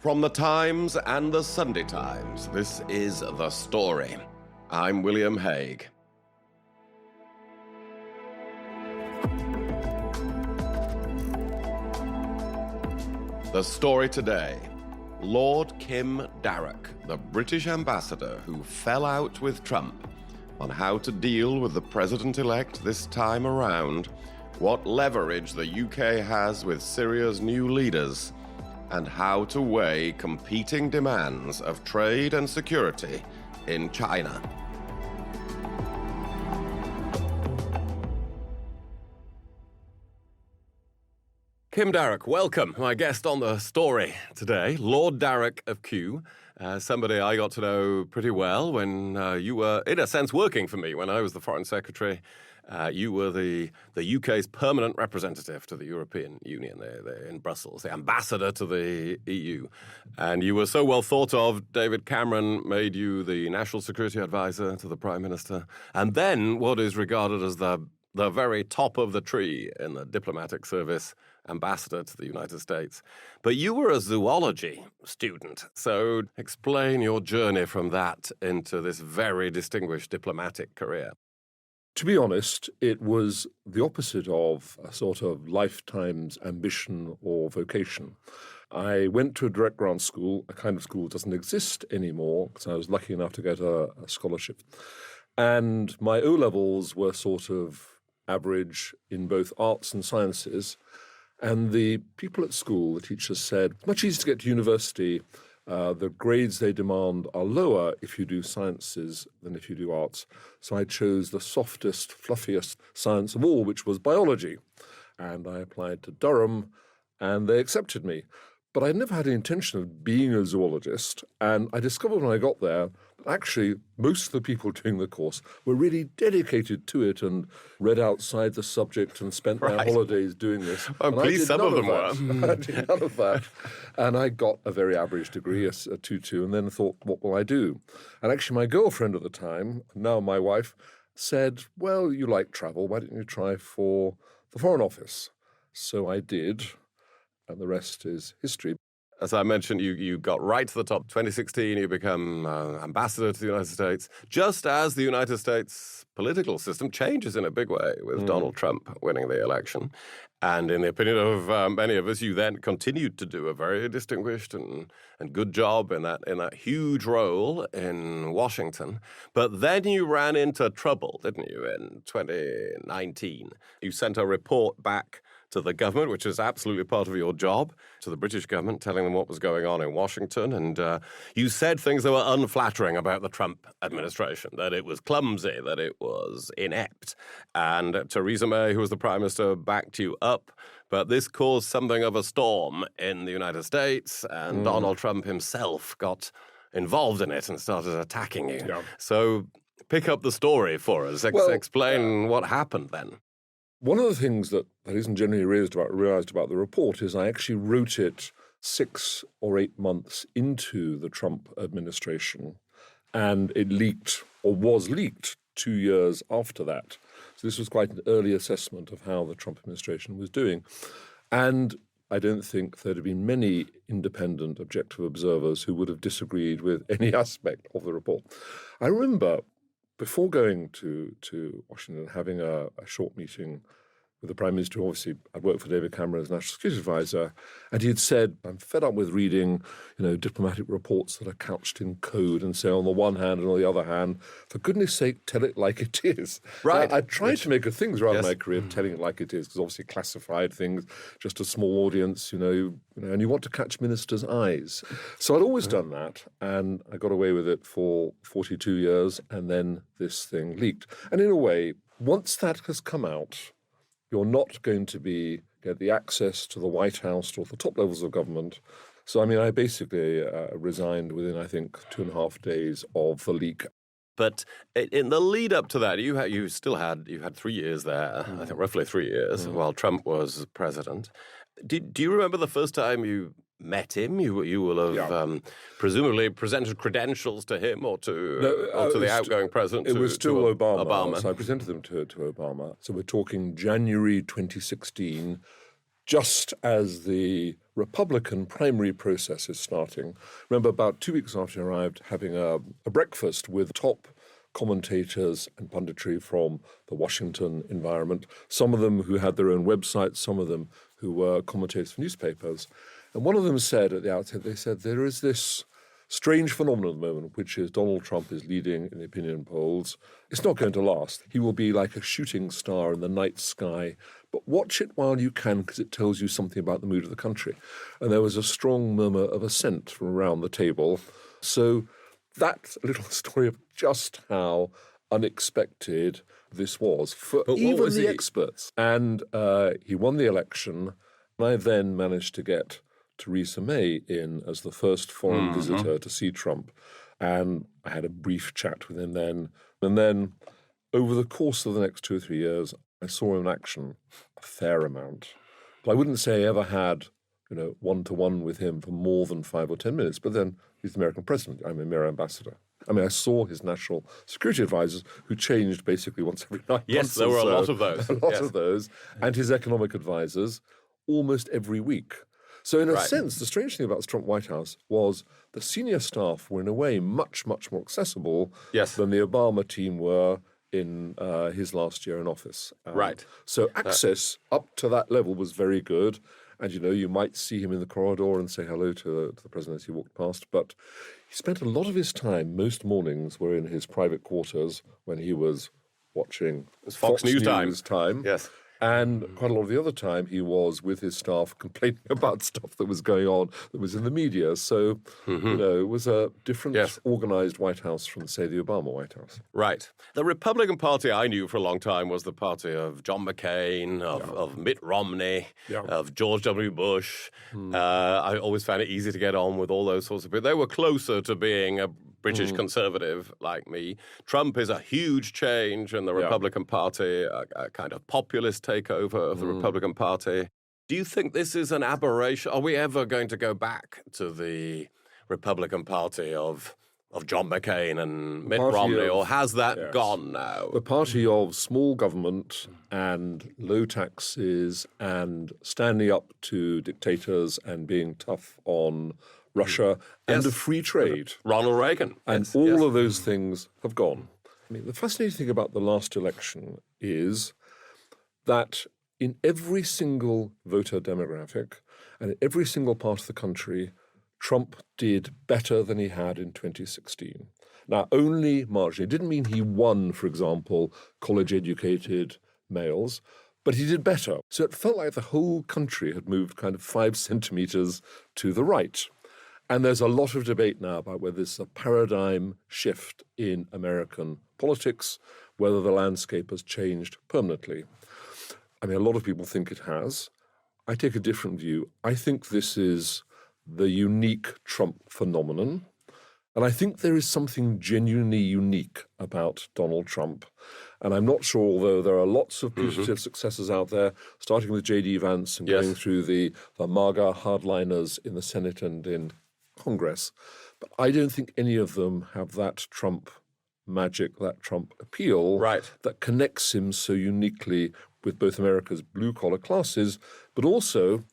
From the Times and the Sunday Times, this is The Story. I'm William Hague. The story today: Lord Kim Darroch, the British ambassador who fell out with Trump, on how to deal with the president-elect this time around, what leverage the UK has with Syria's new leaders, and how to weigh competing demands of trade and security in China. Kim Darroch, welcome. My guest on The Story today, Lord Darroch of Kew, somebody I got to know pretty well when you were, in a sense, working for me when I was the Foreign Secretary. You were the UK's permanent representative to the European Union in Brussels, the ambassador to the EU. And you were so well thought of, David Cameron made you the National Security Advisor to the Prime Minister. And then what is regarded as the very top of the tree in the diplomatic service, ambassador to the United States. But you were a zoology student, so explain your journey from that into this very distinguished diplomatic career. To be honest, it was the opposite of a sort of lifetime's ambition or vocation. I went to a direct grant school, a kind of school that doesn't exist anymore, because I was lucky enough to get a scholarship. And my O-levels were sort of average in both arts and sciences. And the people at school, the teachers said, it's much easier to get to university. The grades they demand are lower if you do sciences than if you do arts. So I chose the softest, fluffiest science of all, which was biology. And I applied to Durham, and they accepted me. But I never had the intention of being a zoologist. And I discovered when I got there that actually most of the people doing the course were really dedicated to it and read outside the subject and spent their holidays doing this. I'm pleased some of them were. I did none of that. And I got a very average degree, a 2-2, and then thought, what will I do? And actually my girlfriend at the time, now my wife, said, well, you like travel, why don't you try for the Foreign Office? So I did. And the rest is history. As I mentioned, you got right to the top. 2016, you become ambassador to the United States, just as the United States political system changes in a big way with Donald Trump winning the election. And in the opinion of many of us, you then continued to do a very distinguished and good job in that huge role in Washington. But then you ran into trouble, didn't you, in 2019? You sent a report back to the government, which is absolutely part of your job, to the British government, telling them what was going on in Washington. And you said things that were unflattering about the Trump administration, that it was clumsy, that it was inept. And Theresa May, who was the Prime Minister, backed you up. But this caused something of a storm in the United States, and Donald Trump himself got involved in it and started attacking you. Yeah. So pick up the story for us. Explain what happened then. One of the things that isn't generally realized about the report is I actually wrote it 6 or 8 months into the Trump administration, and it leaked, or was leaked, 2 years after that. So this was quite an early assessment of how the Trump administration was doing. And I don't think there'd have been many independent, objective observers who would have disagreed with any aspect of the report. I remember, before going to Washington, having a short meeting with the Prime Minister, obviously I'd worked for David Cameron as National Security Advisor, and he had said, I'm fed up with reading, diplomatic reports that are couched in code and say on the one hand and on the other hand, for goodness sake, tell it like it is. Right. I tried to make a thing throughout my career of telling it like it is, because obviously classified things, just a small audience, and you want to catch ministers' eyes. So I'd always done that, and I got away with it for 42 years, and then this thing leaked. And in a way, once that has come out, you're not going to get the access to the White House or the top levels of government. So, I basically resigned within, I think, 2.5 days of the leak. But in the lead up to that, you had 3 years there, I think roughly 3 years, while Trump was president. Do you remember the first time you met him? You will have presumably presented credentials to him or to the outgoing president. It was still Obama. So I presented them to Obama. So we're talking January 2016. just as the Republican primary process is starting. Remember, about 2 weeks after he arrived, having a breakfast with top commentators and punditry from the Washington environment, some of them who had their own websites, some of them who were commentators for newspapers. And one of them said at the outset, they said, there is this strange phenomenon at the moment, which is Donald Trump is leading in the opinion polls. It's not going to last. He will be like a shooting star in the night sky. But watch it while you can, because it tells you something about the mood of the country. And there was a strong murmur of assent from around the table. So that's a little story of just how unexpected this was for even the experts. And he won the election. And I then managed to get Theresa May in as the first foreign visitor to see Trump. And I had a brief chat with him then. And then over the course of the next 2 or 3 years, I saw him in action a fair amount. But I wouldn't say I ever had, one-to-one with him for more than 5 or 10 minutes. But then he's the American president. I'm a mere ambassador. I mean, I saw his national security advisors who changed basically once every 9 months. Yes, there were a lot of those. A lot of those. And his economic advisors almost every week. So in a sense, the strange thing about the Trump White House was the senior staff were in a way much, much more accessible than the Obama team were in his last year in office. So access up to that level was very good. And, you might see him in the corridor and say hello to the president as he walked past. But he spent a lot of his time, most mornings were in his private quarters when he was watching Fox News time. Yes. And quite a lot of the other time, he was with his staff complaining about stuff that was going on that was in the media. So, it was a different organized White House from, say, the Obama White House. Right. The Republican Party I knew for a long time was the party of John McCain, of Mitt Romney, of George W. Bush. I always found it easy to get on with all those sorts of people. They were closer to being a British conservative like me. Trump is a huge change in the Republican Party, a kind of populist takeover of the Republican Party. Do you think this is an aberration? Are we ever going to go back to the Republican Party of John McCain and Mitt Romney, or has that gone now? The party of small government and low taxes and standing up to dictators and being tough on Russia and of free trade. Ronald Reagan. And all of those things have gone. I mean, the fascinating thing about the last election is that in every single voter demographic and in every single part of the country, Trump did better than he had in 2016. Now, only marginally. It didn't mean he won, for example, college-educated males, but he did better. So it felt like the whole country had moved kind of 5 centimeters to the right. And there's a lot of debate now about whether this is a paradigm shift in American politics, whether the landscape has changed permanently. I mean, a lot of people think it has. I take a different view. I think this is the unique Trump phenomenon. And I think there is something genuinely unique about Donald Trump. And I'm not sure, although there are lots of putative successors out there, starting with J.D. Vance and going through the MAGA hardliners in the Senate and in Congress. But I don't think any of them have that Trump magic, that Trump appeal that connects him so uniquely with both America's blue-collar classes, but also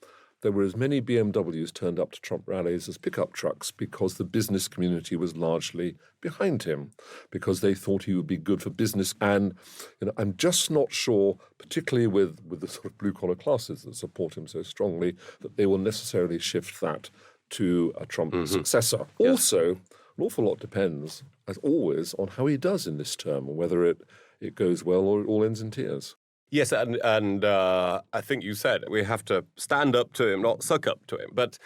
there were as many BMWs turned up to Trump rallies as pickup trucks because the business community was largely behind him, because they thought he would be good for business. And I'm just not sure, particularly with the sort of blue-collar classes that support him so strongly, that they will necessarily shift that to a Trump successor. Also, an awful lot depends, as always, on how he does in this term, and whether it goes well or it all ends in tears. Yes, and I think you said we have to stand up to him, not suck up to him. But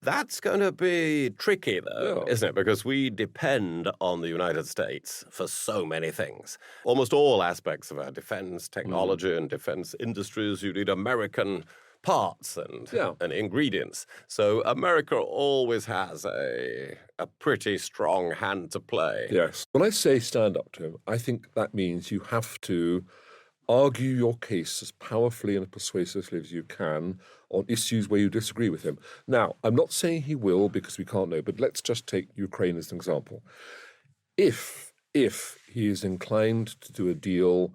that's going to be tricky, though, isn't it? Because we depend on the United States for so many things. Almost all aspects of our defense technology and defense industries, you need American parts and ingredients. So America always has a pretty strong hand to play. Yes. When I say stand up to him, I think that means you have to argue your case as powerfully and persuasively as you can on issues where you disagree with him. Now, I'm not saying he will because we can't know, but let's just take Ukraine as an example. If he is inclined to do a deal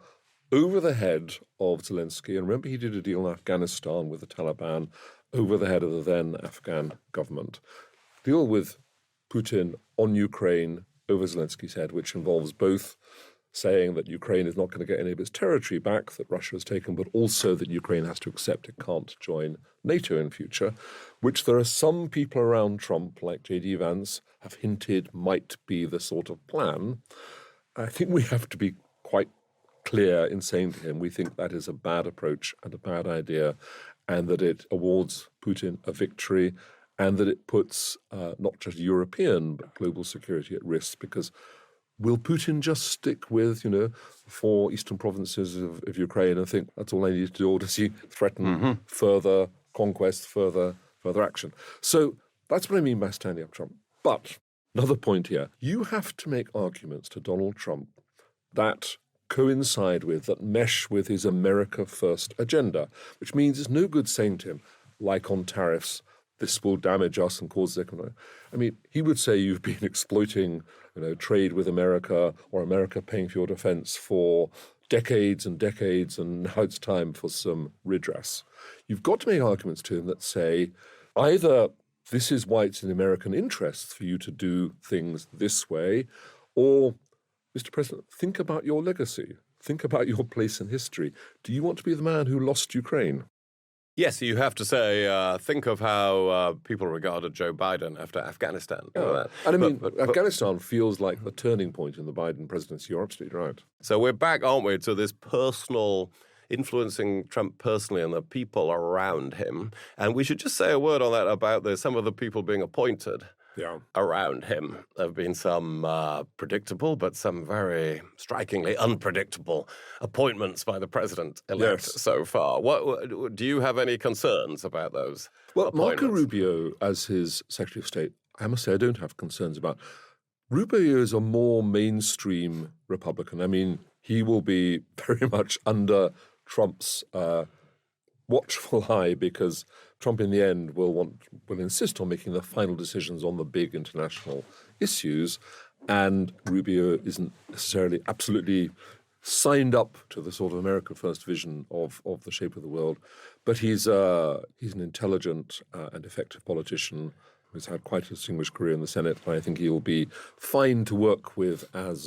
over the head of Zelensky. And remember, he did a deal in Afghanistan with the Taliban over the head of the then Afghan government. Deal with Putin on Ukraine over Zelensky's head, which involves both saying that Ukraine is not going to get any of its territory back that Russia has taken, but also that Ukraine has to accept it can't join NATO in future, which there are some people around Trump, like J.D. Vance, have hinted might be the sort of plan. I think we have to be quite clear in saying to him, we think that is a bad approach and a bad idea, and that it awards Putin a victory, and that it puts not just European but global security at risk, because will Putin just stick with, 4 eastern provinces of Ukraine and think that's all I need to do, or does he threaten further conquest, further action? So that's what I mean by standing up Trump. But another point here, you have to make arguments to Donald Trump that coincide with, that mesh with his America First agenda, which means it's no good saying to him, like on tariffs, this will damage us and cause economic. I mean, he would say you've been exploiting, trade with America or America paying for your defense for decades and decades, and now it's time for some redress. You've got to make arguments to him that say either this is why it's in American interests for you to do things this way, or, Mr. President, think about your legacy. Think about your place in history. Do you want to be the man who lost Ukraine? Yes, you have to say, think of how people regarded Joe Biden after Afghanistan. Yeah. And Afghanistan feels like the turning point in the Biden presidency. You're absolutely right. So we're back, aren't we, to this personal, influencing Trump personally and the people around him. And we should just say a word on that about some of the people being appointed. Yeah. Around him. There have been some predictable, but some very strikingly unpredictable appointments by the president-elect so far. What do you have any concerns about those appointments? Marco Rubio, as his Secretary of State, I must say I don't have concerns about. Rubio is a more mainstream Republican. I mean, he will be very much under Trump's watchful eye, because Trump in the end will insist on making the final decisions on the big international issues, and Rubio isn't necessarily absolutely signed up to the sort of America First vision of the shape of the world, but he's an intelligent and effective politician who's had quite a distinguished career in the Senate, and I think he'll be fine to work with as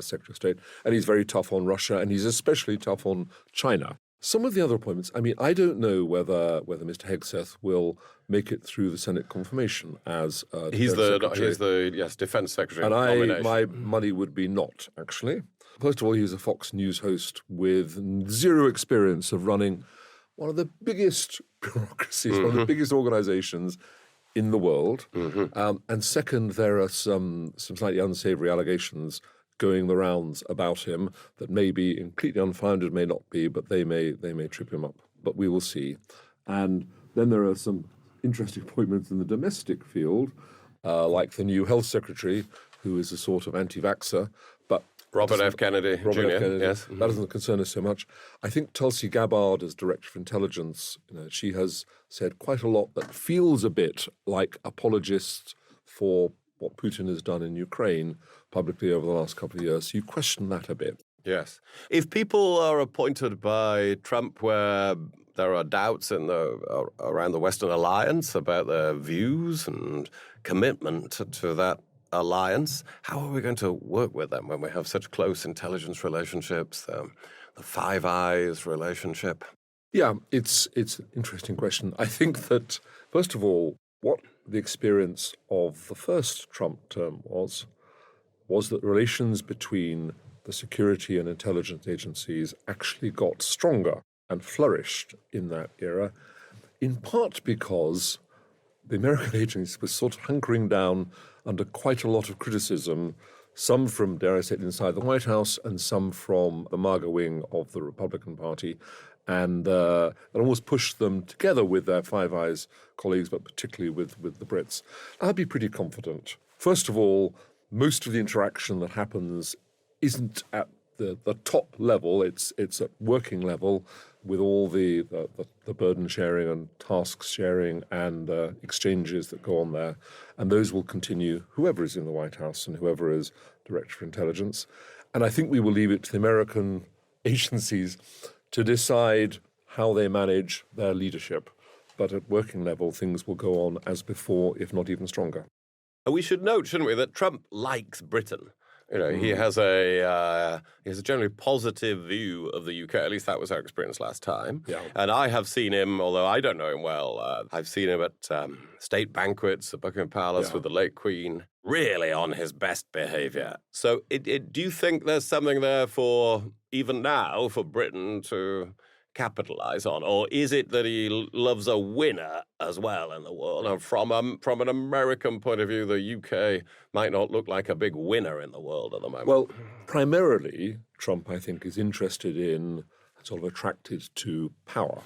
Secretary of State. And he's very tough on Russia, and he's especially tough on China. Some of the other appointments, I mean, I don't know whether Mr. Hegseth will make it through the Senate confirmation as he's the Defense Secretary. And my money would be not, actually. First of all, he was a Fox News host with zero experience of running one of the biggest bureaucracies, one of the biggest organizations in the world. And second, there are some slightly unsavory allegations going the rounds about him that may be completely unfounded, may not be, but they may trip him up. But we will see. And then there are some interesting appointments in the domestic field, like the new health secretary, who is a sort of anti-vaxxer. But Robert F. Kennedy Jr., yes. That doesn't concern us so much. I think Tulsi Gabbard, as Director of Intelligence, she has said quite a lot that feels a bit like apologists for what Putin has done in Ukraine publicly over the last couple of years. You question that a bit. Yes. If people are appointed by Trump where there are doubts around the Western alliance about their views and commitment to that alliance, how are we going to work with them when we have such close intelligence relationships, the Five Eyes relationship? Yeah, it's an interesting question. I think that, first of all, what the experience of the first Trump term was that relations between the security and intelligence agencies actually got stronger and flourished in that era, in part because the American agencies were sort of hunkering down under quite a lot of criticism, some from, dare I say it, inside the White House and some from the MAGA wing of the Republican Party. And that almost pushed them together with their Five Eyes colleagues, but particularly with the Brits. I'd be pretty confident. First of all, most of the interaction that happens isn't at the top level. It's at working level with all the burden sharing and tasks sharing and exchanges that go on there. And those will continue, whoever is in the White House and whoever is Director of Intelligence. And I think we will leave it to the American agencies to decide how they manage their leadership. But at working level, things will go on as before, if not even stronger. We should note, shouldn't we, that Trump likes Britain. He has a generally positive view of the UK. At least that was our experience last time. Yeah. And I have seen him, although I don't know him well. I've seen him at state banquets at Buckingham Palace with the late Queen, really on his best behaviour. So, do you think there's something there for even now for Britain to capitalize on, or is it that he loves a winner as well in the world? And from an American point of view, the UK might not look like a big winner in the world at the moment. Well, primarily, Trump, I think, is interested in, sort of attracted to power.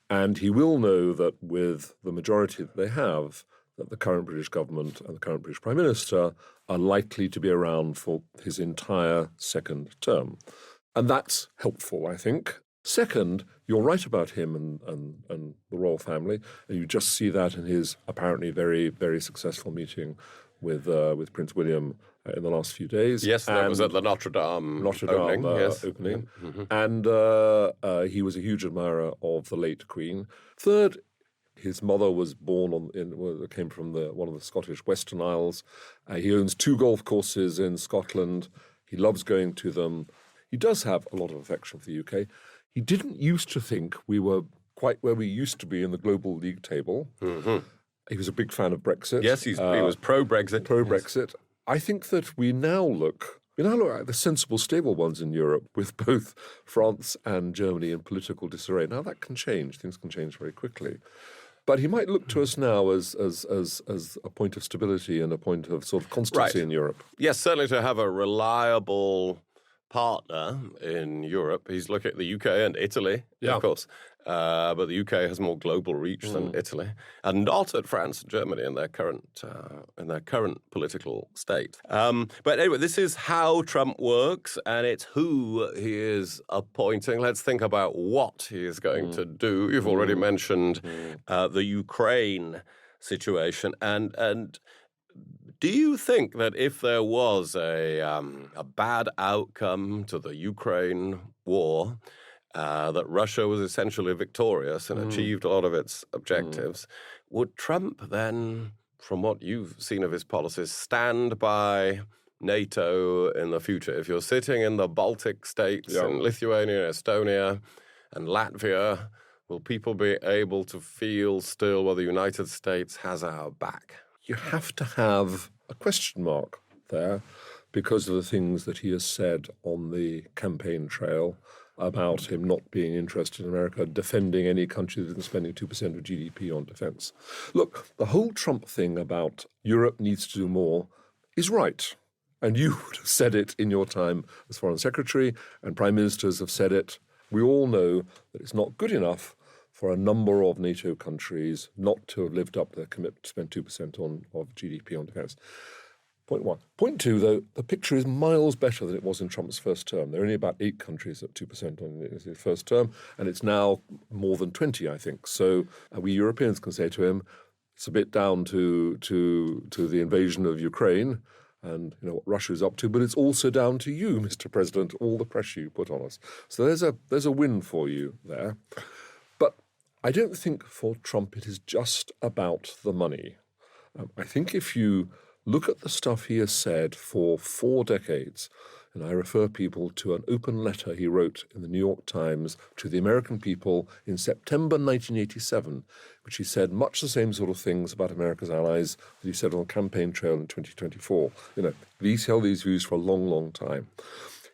And he will know that with the majority that they have, that the current British government and the current British Prime Minister are likely to be around for his entire second term. And that's helpful, I think. Second, you're right about him and the royal family, and you just see that in his apparently very, very successful meeting with Prince William in the last few days. Yes, that was at the Notre Dame opening. Opening. And he was a huge admirer of the late Queen. Third, his mother was born came from one of the Scottish Western Isles. He owns 2 golf courses in Scotland. He loves going to them. He does have a lot of affection for the UK. He didn't used to think we were quite where we used to be in the global league table. Mm-hmm. He was a big fan of Brexit. Yes, he was pro-Brexit. Pro-Brexit. Yes. I think that we now look like the sensible, stable ones in Europe, with both France and Germany in political disarray. Now that can change. Things can change very quickly. But he might look to us now as a point of stability and a point of sort of constancy in Europe. Yes, certainly to have a reliable partner in Europe. He's looking at the UK and Italy, of course. But the UK has more global reach than Italy, and not at France and Germany in their current political state. But anyway, this is how Trump works, and it's who he is appointing. Let's think about what he is going to do. You've already mentioned the Ukraine situation, and do you think that if there was a bad outcome to the Ukraine war, that Russia was essentially victorious and achieved a lot of its objectives, would Trump then, from what you've seen of his policies, stand by NATO in the future? If you're sitting in the Baltic states, in Lithuania, Estonia, and Latvia, will people be able to feel still, well, the United States has our back? You have to have a question mark there because of the things that he has said on the campaign trail about him not being interested in America defending any country that isn't spending 2% of GDP on defense. Look, the whole Trump thing about Europe needs to do more is right. And you would have said it in your time as Foreign Secretary, and Prime Ministers have said it. We all know that it's not good enough for a number of NATO countries not to have lived up to their commitment to spend 2% of GDP on defence. Point one. Point two, though, the picture is miles better than it was in Trump's first term. There are only about 8 countries at 2% on his first term, and it's now more than 20, I think. So we Europeans can say to him, it's a bit down to the invasion of Ukraine and what Russia is up to, but it's also down to you, Mr. President, all the pressure you put on us. So there's a win for you there. But I don't think for Trump it is just about the money. I think if you look at the stuff he has said for 4 decades, and I refer people to an open letter he wrote in the New York Times to the American people in September 1987, which he said much the same sort of things about America's allies that he said on the campaign trail in 2024. He's held these views for a long, long time.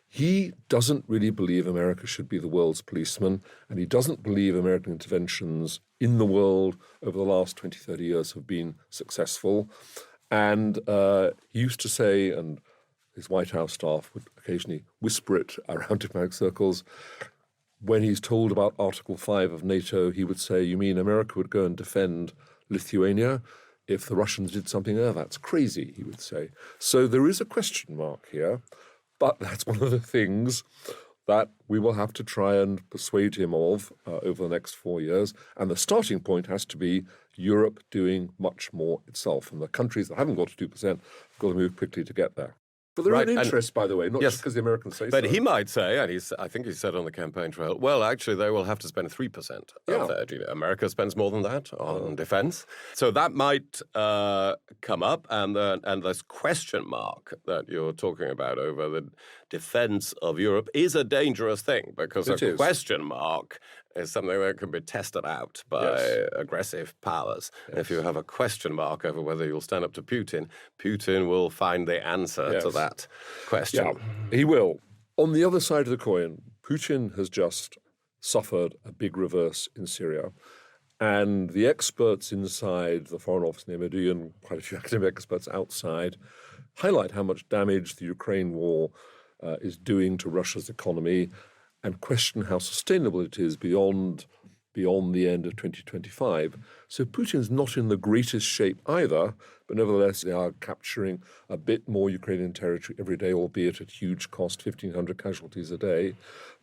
He doesn't really believe America should be the world's policeman, and he doesn't believe American interventions in the world over the last 20, 30 years have been successful. And he used to say, and his White House staff would occasionally whisper it around diplomatic circles, when he's told about Article 5 of NATO, he would say, you mean America would go and defend Lithuania if the Russians did something there? That's crazy, he would say. So there is a question mark here. But that's one of the things that we will have to try and persuade him of over the next 4 years. And the starting point has to be Europe doing much more itself. And the countries that haven't got to 2% have got to move quickly to get there. For their Right, own and- interest, by the way, not Yes. just because the Americans say But so. he might say, and I think he said on the campaign trail, well, actually, they will have to spend 3% Yeah. of their GDP. America spends more than that on defense. So that might come up, and this question mark that you're talking about over the defense of Europe is a dangerous thing, because It a is. question mark is something that can be tested out by Yes. aggressive powers. If you have a question mark over whether you'll stand up to Putin, Putin will find the answer to Yes. that question. Yeah, he will. On the other side of the coin, Putin has just suffered a big reverse in Syria. And the experts inside the Foreign Office in MOD and quite a few academic experts outside highlight how much damage the Ukraine war is doing to Russia's economy and question how sustainable it is beyond the end of 2025. So Putin's not in the greatest shape either, but nevertheless they are capturing a bit more Ukrainian territory every day, albeit at huge cost, 1,500 casualties a day.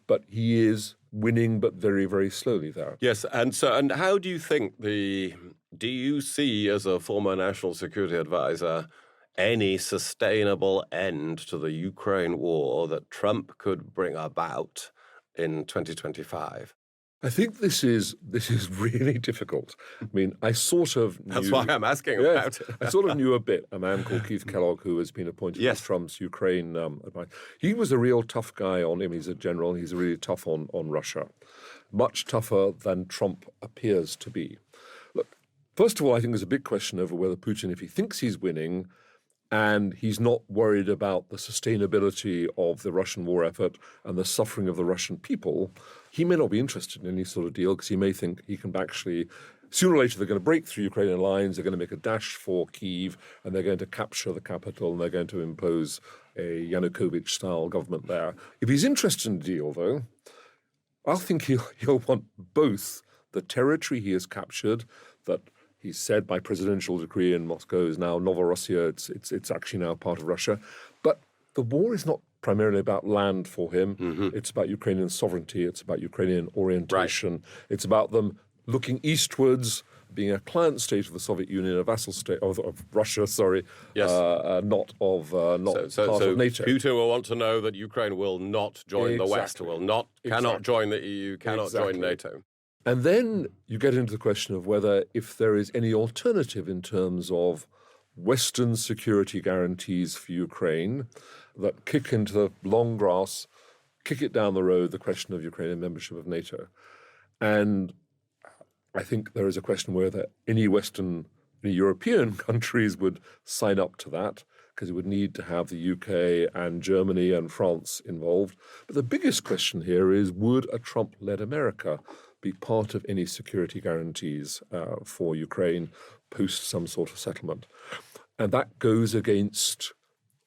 But he is winning, but very, very slowly there. Yes, and how do you think do you see, as a former national security advisor, any sustainable end to the Ukraine war that Trump could bring about in 2025? I think this is really difficult. I mean, I sort of knew... That's why I'm asking Yes, about it. I sort of knew a bit. A man called Keith Kellogg, who has been appointed Yes. as Trump's Ukraine advisor. He was a real tough guy on him. He's a general. He's really tough on Russia. Much tougher than Trump appears to be. Look, first of all, I think there's a big question over whether Putin, if he thinks he's winning, and he's not worried about the sustainability of the Russian war effort and the suffering of the Russian people, he may not be interested in any sort of deal because he may think he can actually, sooner or later, they're going to break through Ukrainian lines, they're going to make a dash for Kyiv, and they're going to capture the capital, and they're going to impose a Yanukovych-style government there. If he's interested in a deal, though, I think he'll want both the territory he has captured, that he's said by presidential decree in Moscow is now Novorossiya. It's actually now part of Russia. But the war is not primarily about land for him. Mm-hmm. It's about Ukrainian sovereignty. It's about Ukrainian orientation. Right. It's about them looking eastwards, being a client state of the Soviet Union, a vassal state of Russia. Sorry, yes, not part of NATO. Putin will want to know that Ukraine will not join the West, cannot join the EU, cannot join NATO. And then you get into the question of whether, if there is any alternative in terms of Western security guarantees for Ukraine that kick into the long grass, kick it down the road, the question of Ukrainian membership of NATO. And I think there is a question whether any European countries would sign up to that, because it would need to have the UK and Germany and France involved. But the biggest question here is, would a Trump-led America be part of any security guarantees for Ukraine post some sort of settlement? And that goes against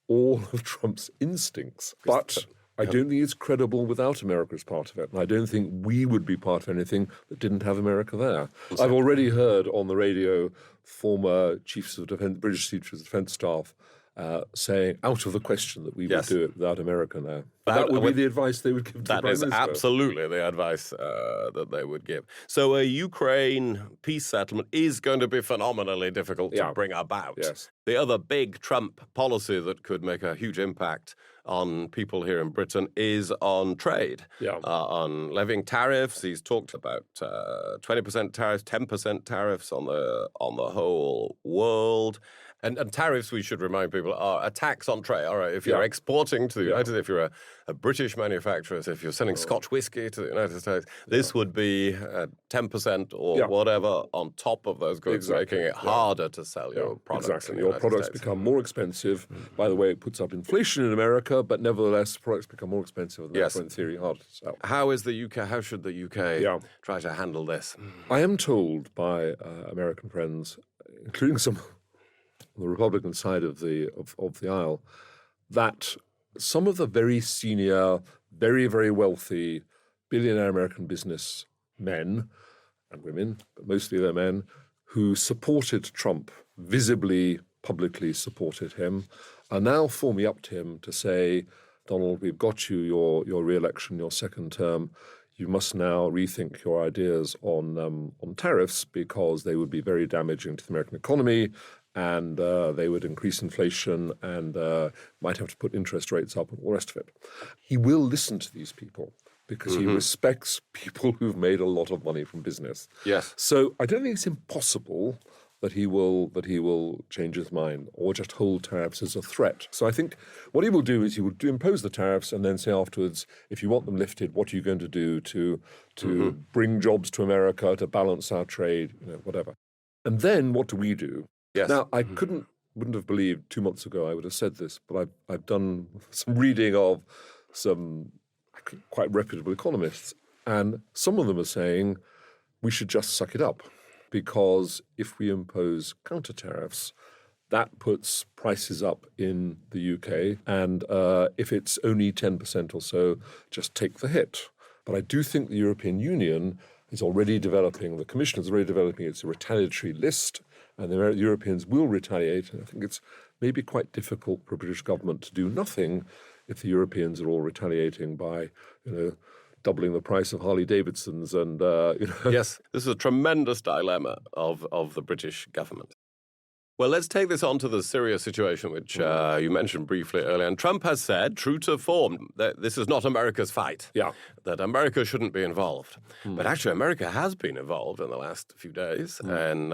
all of Trump's instincts. But I don't think it's credible without America as part of it. And I don't think we would be part of anything that didn't have America there. I've already heard on the radio former British Chiefs of Defence Staff saying out of the question that we would do it without America now. That would be the advice they would give to the Prime Minister. That is absolutely the advice that they would give. So a Ukraine peace settlement is going to be phenomenally difficult to bring about. Yes. The other big Trump policy that could make a huge impact on people here in Britain is on trade, on levying tariffs. He's talked about 20% tariffs, 10% tariffs on the whole world. And tariffs, we should remind people, are a tax on trade. All right, if you're exporting to the United States, if you're a British manufacturer, if you're selling Scotch whiskey to the United States, this would be 10% or whatever on top of those goods, making it harder to sell your products. Exactly. Your products become more expensive. By the way, it puts up inflation in America, but nevertheless, products become more expensive and therefore, in theory, harder to sell. How should the UK try to handle this? I am told by American friends, including some on the Republican side of the aisle, that some of the very senior, very, very wealthy billionaire American business men and women, but mostly they're men, who supported Trump, visibly, publicly supported him, are now forming up to him to say, Donald, we've got you your re-election, your second term. You must now rethink your ideas on tariffs, because they would be very damaging to the American economy and they would increase inflation and might have to put interest rates up and all the rest of it. He will listen to these people because he respects people who've made a lot of money from business. Yes. So I don't think it's impossible that he will change his mind or just hold tariffs as a threat. So I think what he will do is he will impose the tariffs and then say afterwards, if you want them lifted, what are you going to do to bring jobs to America, to balance our trade, whatever. And then what do we do? Yes. Now, I wouldn't have believed 2 months ago I would have said this, but I've done some reading of some quite reputable economists, and some of them are saying we should just suck it up. Because if we impose counter tariffs, that puts prices up in the UK. And if it's only 10% or so, just take the hit. But I do think the European Union is already developing, the Commission is already developing its retaliatory list, and the Europeans will retaliate. And I think it's maybe quite difficult for a British government to do nothing if the Europeans are all retaliating by, doubling the price of Harley Davidsons and Yes, this is a tremendous dilemma of the British government. Well, let's take this on to the Syria situation, which you mentioned briefly earlier. And Trump has said, true to form, that this is not America's fight. Yeah. That America shouldn't be involved. But actually, America has been involved in the last few days in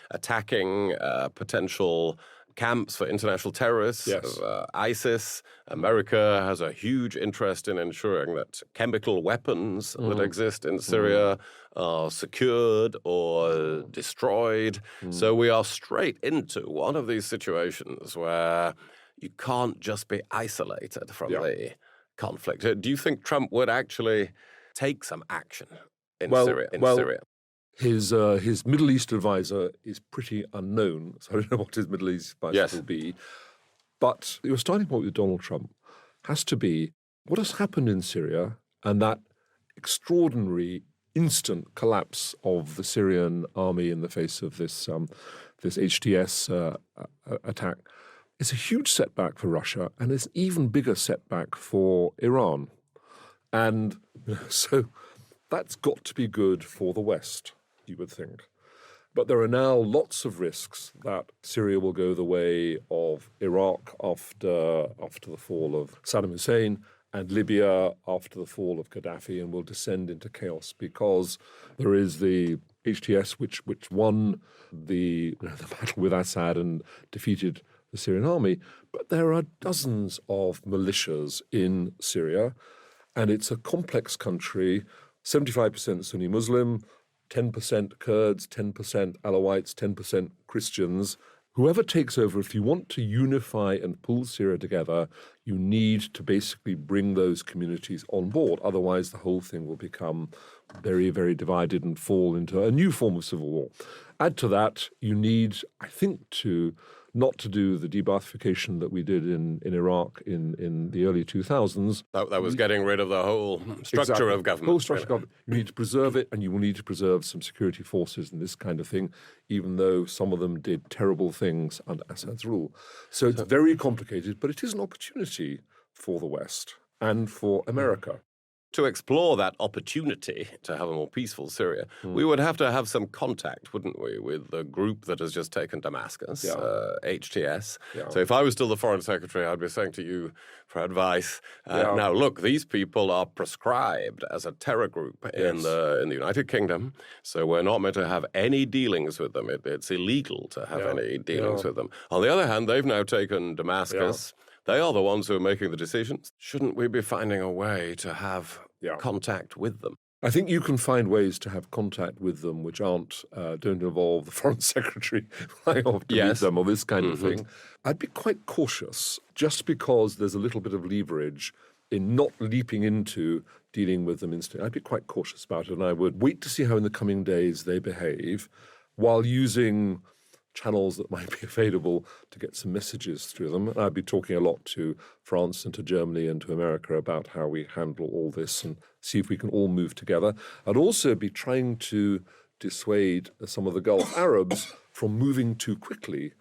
attacking potential camps for international terrorists, Yes. ISIS. America has a huge interest in ensuring that chemical weapons that exist in Syria are secured or destroyed. So we are straight into one of these situations where you can't just be isolated from the conflict. Do you think Trump would actually take some action in Syria? His Middle East advisor is pretty unknown, so I don't know what his Middle East advisor will be. But your starting point with Donald Trump has to be what has happened in Syria and that extraordinary instant collapse of the Syrian army in the face of this HTS attack. It's a huge setback for Russia, and it's an even bigger setback for Iran. And so that's got to be good for the West, you would think. But there are now lots of risks that Syria will go the way of Iraq after the fall of Saddam Hussein and Libya after the fall of Gaddafi, and will descend into chaos because there is the HTS which won the battle with Assad and defeated the Syrian army. But there are dozens of militias in Syria, and it's a complex country, 75% Sunni Muslim, 10% Kurds, 10% Alawites, 10% Christians. Whoever takes over, if you want to unify and pull Syria together, you need to basically bring those communities on board. Otherwise, the whole thing will become very, very divided and fall into a new form of civil war. Add to that, you need, I think, not to do the de-Baathification that we did in Iraq in the early 2000s. That was getting rid of the whole structure of government. The whole structure of government. You need to preserve it, and you will need to preserve some security forces and this kind of thing, even though some of them did terrible things under Assad's rule. So it's very complicated, but it is an opportunity for the West and for America. To explore that opportunity to have a more peaceful Syria, we would have to have some contact, wouldn't we, with the group that has just taken Damascus, HTS. Yeah. So if I was still the foreign secretary, I'd be saying to you for advice, now look, these people are prescribed as a terror group in the United Kingdom, so we're not meant to have any dealings with them. It's illegal to have any dealings with them. On the other hand, they've now taken Damascus. They are the ones who are making the decisions. Shouldn't we be finding a way to have contact with them? I think you can find ways to have contact with them which don't involve the foreign secretary flying off to meet them or this kind of thing. I'd be quite cautious just because there's a little bit of leverage in not leaping into dealing with them instantly. I'd be quite cautious about it, and I would wait to see how in the coming days they behave while using channels that might be available to get some messages through them. And I'd be talking a lot to France and to Germany and to America about how we handle all this and see if we can all move together. I'd also be trying to dissuade some of the Gulf Arabs from moving too quickly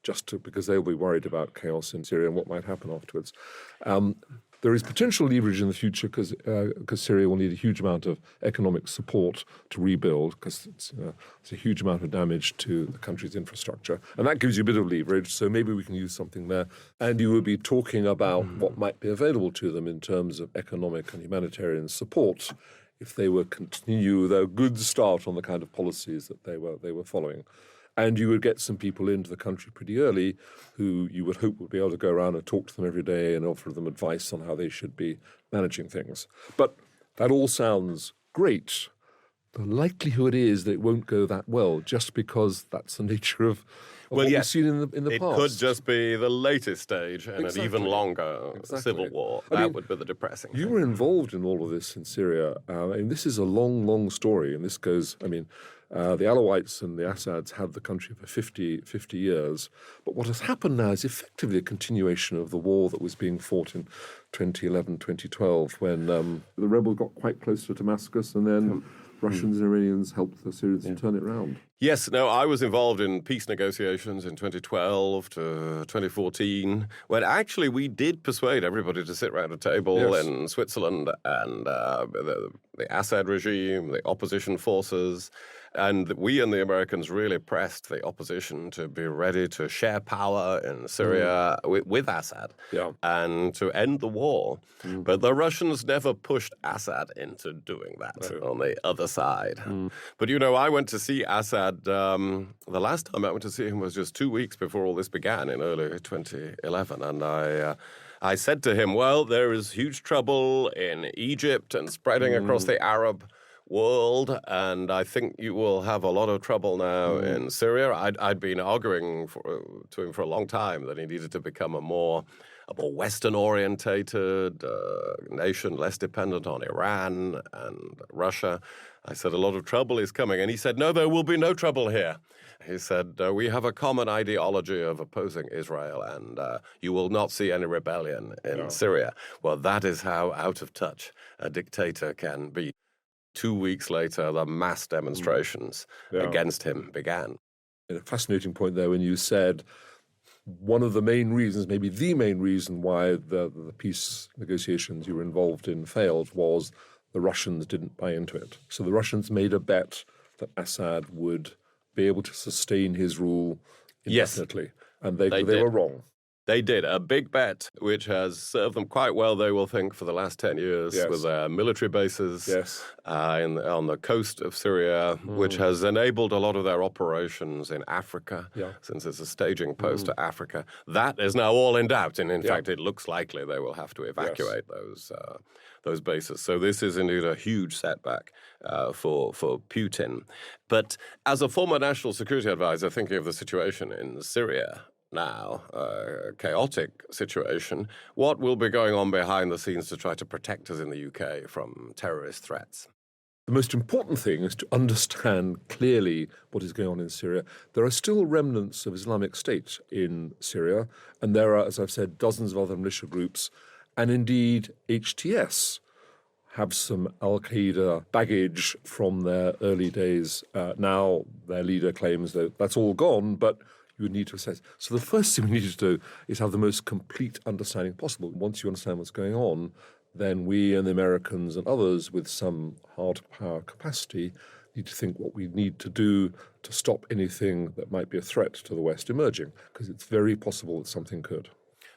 because they'll be worried about chaos in Syria and what might happen afterwards. There is potential leverage in the future because Syria will need a huge amount of economic support to rebuild because it's a huge amount of damage to the country's infrastructure. And that gives you a bit of leverage, so maybe we can use something there. And you would be talking about what might be available to them in terms of economic and humanitarian support if they were continue their good start on the kind of policies that they were following. And you would get some people into the country pretty early who you would hope would be able to go around and talk to them every day and offer them advice on how they should be managing things. But that all sounds great. The likelihood is that it won't go that well just because that's the nature of what we've seen in the past. It could just be the latest stage in an even longer civil war. That would be the depressing You thing. were involved in all of this in Syria. And this is a long, long story. And this goes, the Alawites and the Assads had the country for 50 years. But what has happened now is effectively a continuation of the war that was being fought in 2011, 2012, when the rebels got quite close to Damascus and then Russians and Iranians helped the Syrians turn it around. Yes, no, I was involved in peace negotiations in 2012 to 2014, when actually we did persuade everybody to sit around a table in Switzerland and the Assad regime, the opposition forces. And we and the Americans really pressed the opposition to be ready to share power in Syria with Assad and to end the war. But the Russians never pushed Assad into doing that on the other side. But, I went to see Assad. The last time I went to see him was just 2 weeks before all this began in early 2011. And I said to him, well, there is huge trouble in Egypt and spreading across the Arab world, and I think you will have a lot of trouble now in Syria. I'd been arguing to him for a long time that he needed to become a more Western-orientated nation, less dependent on Iran and Russia. I said, a lot of trouble is coming. And he said, no, there will be no trouble here. He said, we have a common ideology of opposing Israel, and you will not see any rebellion in Syria. Well, that is how out of touch a dictator can be. 2 weeks later, the mass demonstrations against him began. A fascinating point there when you said one of the main reasons, maybe the main reason why the peace negotiations you were involved in failed was the Russians didn't buy into it. So the Russians made a bet that Assad would be able to sustain his rule indefinitely. And they were wrong. They did. A big bet, which has served them quite well, they will think, for the last 10 years with their military bases on the coast of Syria, which has enabled a lot of their operations in Africa, since it's a staging post to Africa. That is now all in doubt, and in fact, it looks likely they will have to evacuate those bases. So this is indeed a huge setback for Putin. But as a former national security advisor, thinking of the situation in Syria now, a chaotic situation, what will be going on behind the scenes to try to protect us in the UK from terrorist threats? The most important thing is to understand clearly what is going on in Syria. There are still remnants of Islamic State in Syria, and there are, as I've said, dozens of other militia groups, and indeed HTS have some al-Qaeda baggage from their early days. Now their leader claims that that's all gone, but you would need to assess. So the first thing we need to do is have the most complete understanding possible. Once you understand what's going on, then we and the Americans and others with some hard power capacity need to think what we need to do to stop anything that might be a threat to the West emerging, because it's very possible that something could.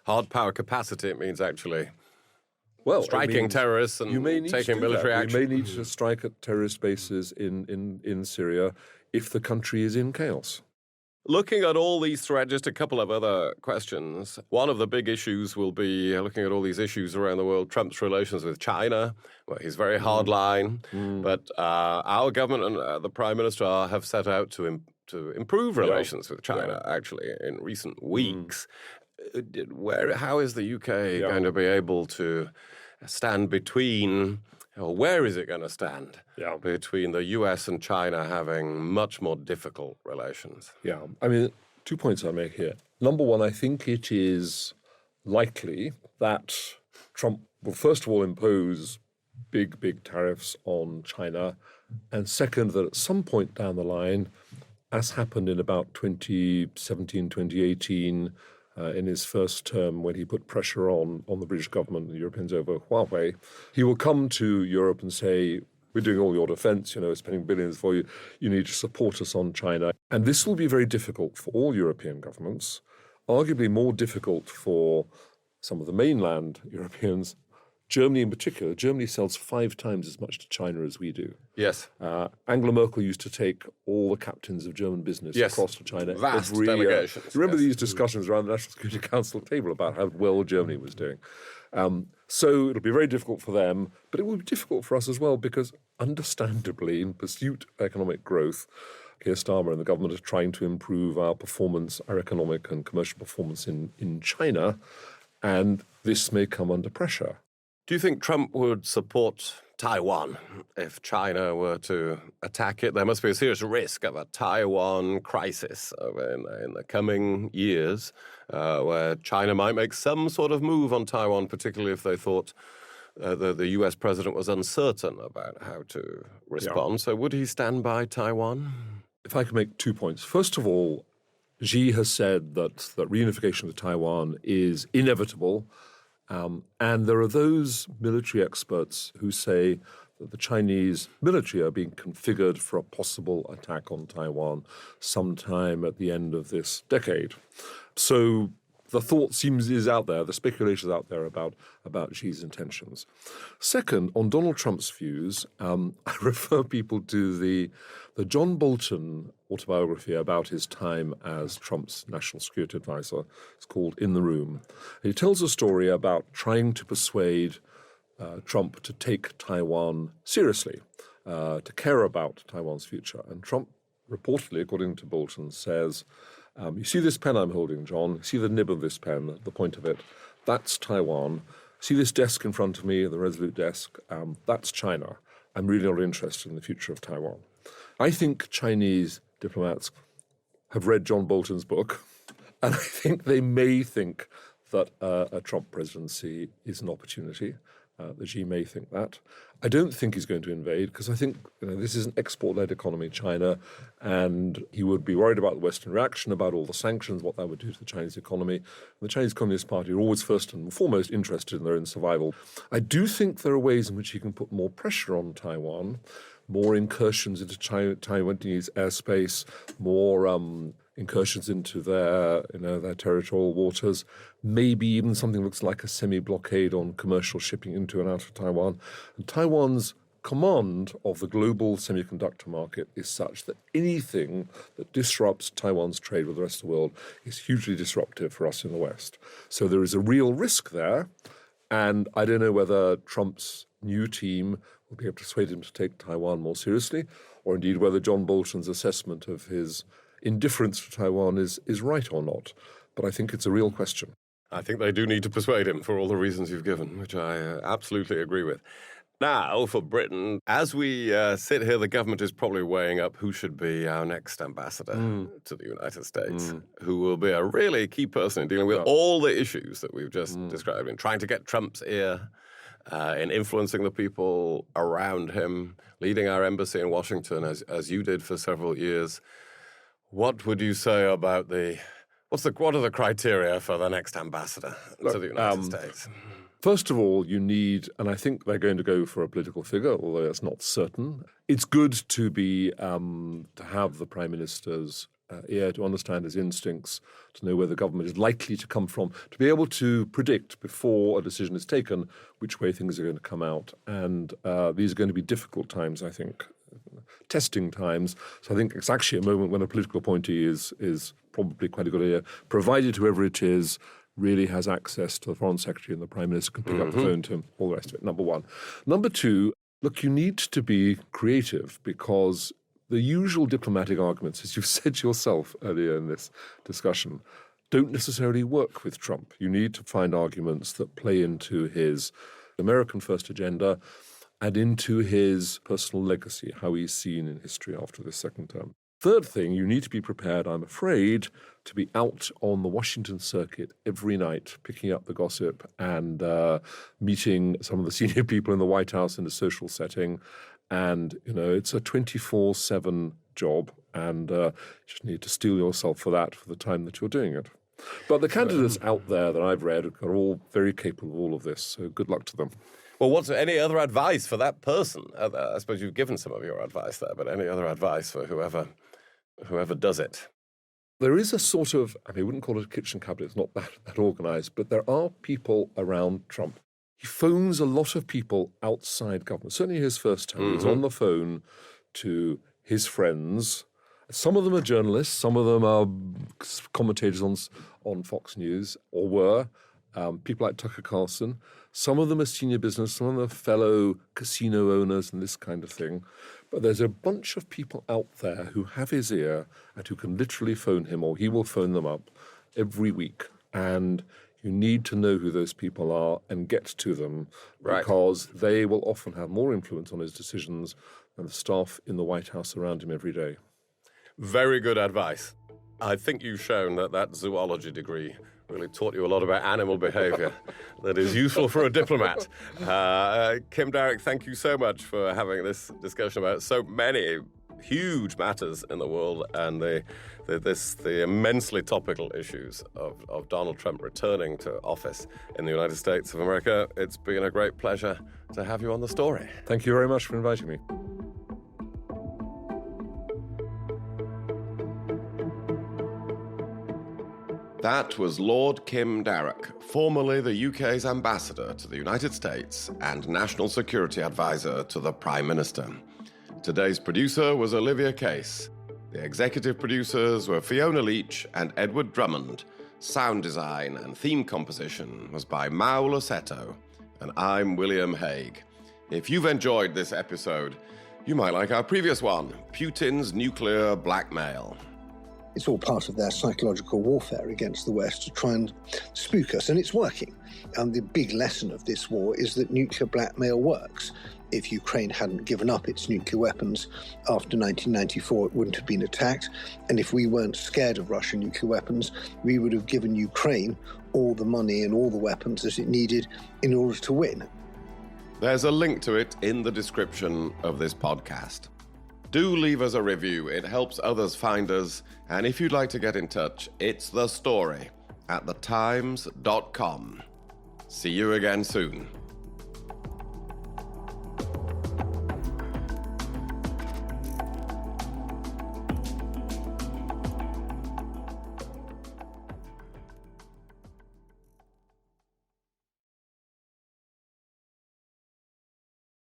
Hard power capacity, it means actually striking means terrorists and taking military action. We may need to strike at terrorist bases in Syria if the country is in chaos. Looking at all these threats, just a couple of other questions. One of the big issues will be looking at all these issues around the world, Trump's relations with China. Well, he's very hardline, but our government and the Prime Minister have set out to improve relations with China, actually, in recent weeks. How is the UK going to be able to stand between, or where is it going to stand between the US and China having much more difficult relations? Yeah, I mean, 2 points I'll make here. Number one, I think it is likely that Trump will first of all impose big tariffs on China, and second, that at some point down the line, as happened in about 2017, 2018, in his first term when he put pressure on the British government and the Europeans over Huawei. He will come to Europe and say, we're doing all your defense, spending billions for you. You need to support us on China. And this will be very difficult for all European governments, arguably more difficult for some of the mainland Europeans. Germany in particular. Germany sells 5 times as much to China as we do. Yes. Angela Merkel used to take all the captains of German business across to China. Vast delegations. Remember these discussions around the National Security Council table about how well Germany was doing. So it'll be very difficult for them, but it will be difficult for us as well because, understandably, in pursuit of economic growth, Keir Starmer and the government are trying to improve our performance, our economic and commercial performance in China, and this may come under pressure. Do you think Trump would support Taiwan if China were to attack it? There must be a serious risk of a Taiwan crisis in the coming years where China might make some sort of move on Taiwan, particularly if they thought the US president was uncertain about how to respond. Yeah. So would he stand by Taiwan? If I could make 2 points. First of all, Xi has said that reunification of Taiwan is inevitable. And there are those military experts who say that the Chinese military are being configured for a possible attack on Taiwan sometime at the end of this decade. So the thought is out there, the speculation is out there about Xi's intentions. Second, on Donald Trump's views, I refer people to the John Bolton autobiography about his time as Trump's national security advisor. It's called In the Room. He tells a story about trying to persuade Trump to take Taiwan seriously, to care about Taiwan's future. And Trump, reportedly, according to Bolton, says, you see this pen I'm holding, John? See the nib of this pen, the point of it? That's Taiwan. See this desk in front of me, the Resolute desk? That's China. I'm really not interested in the future of Taiwan. I think Chinese diplomats have read John Bolton's book, and I think they may think that a Trump presidency is an opportunity. That Xi may think that. I don't think he's going to invade because I think this is an export-led economy, China, and he would be worried about the Western reaction, about all the sanctions, what that would do to the Chinese economy. And the Chinese Communist Party are always first and foremost interested in their own survival. I do think there are ways in which he can put more pressure on Taiwan, more incursions into Taiwanese airspace, more incursions into their territorial waters, maybe even something that looks like a semi-blockade on commercial shipping into and out of Taiwan. And Taiwan's command of the global semiconductor market is such that anything that disrupts Taiwan's trade with the rest of the world is hugely disruptive for us in the West. So there is a real risk there, and I don't know whether Trump's new team will be able to persuade him to take Taiwan more seriously, or indeed whether John Bolton's assessment of his indifference to Taiwan is right or not. But I think it's a real question. I think they do need to persuade him for all the reasons you've given, which I absolutely agree with. Now, for Britain, as we sit here, the government is probably weighing up who should be our next ambassador to the United States, who will be a really key person in dealing with all the issues that we've just described, in trying to get Trump's ear, in influencing the people around him, leading our embassy in Washington, as you did for several years. What would you say about what are the criteria for the next ambassador to the United States? First of all, you need, and I think they're going to go for a political figure, although that's not certain. It's good to be to have the Prime Minister's ear, to understand his instincts, to know where the government is likely to come from, to be able to predict before a decision is taken which way things are going to come out. And these are going to be difficult times, I think, testing times. So I think it's actually a moment when a political appointee is probably quite a good idea, provided whoever it is really has access to the Foreign Secretary and the Prime Minister can pick up the phone to him, all the rest of it, number one. Number two, look, you need to be creative because the usual diplomatic arguments, as you've said yourself earlier in this discussion, don't necessarily work with Trump. You need to find arguments that play into his American first agenda and into his personal legacy, how he's seen in history after this second term. Third thing, you need to be prepared, I'm afraid, to be out on the Washington circuit every night, picking up the gossip and meeting some of the senior people in the White House in a social setting. And, it's a 24/7 job, and you just need to steel yourself for that for the time that you're doing it. But the candidates out there that I've read are all very capable of all of this, so good luck to them. Well, what's any other advice for that person? I suppose you've given some of your advice there, but any other advice for whoever does it? There is a sort of, I wouldn't call it a kitchen cabinet, it's not that organised, but there are people around Trump. He phones a lot of people outside government. Certainly his first time, he was on the phone to his friends. Some of them are journalists, some of them are commentators on Fox News, or were, people like Tucker Carlson. Some of them are senior business, some of them are fellow casino owners and this kind of thing. But there's a bunch of people out there who have his ear and who can literally phone him, or he will phone them up every week. And you need to know who those people are and get to them, because they will often have more influence on his decisions than the staff in the White House around him every day. Very good advice. I think you've shown that zoology degree really taught you a lot about animal behavior that is useful for a diplomat. Kim Darroch, thank you so much for having this discussion about so many huge matters in the world and the immensely topical issues of Donald Trump returning to office in the United States of America. It's been a great pleasure to have you on The Story. Thank you very much for inviting me. That was Lord Kim Darroch, formerly the UK's ambassador to the United States and National Security Advisor to the Prime Minister. Today's producer was Olivia Case. The executive producers were Fiona Leach and Edward Drummond. Sound design and theme composition was by Mao Losetto. And I'm William Hague. If you've enjoyed this episode, you might like our previous one, Putin's Nuclear Blackmail. It's all part of their psychological warfare against the West to try and spook us, and it's working. And the big lesson of this war is that nuclear blackmail works. If Ukraine hadn't given up its nuclear weapons after 1994, it wouldn't have been attacked. And if we weren't scared of Russian nuclear weapons, we would have given Ukraine all the money and all the weapons that it needed in order to win. There's a link to it in the description of this podcast. Do leave us a review. It helps others find us. And if you'd like to get in touch, it's The Story at thetimes.com. See you again soon.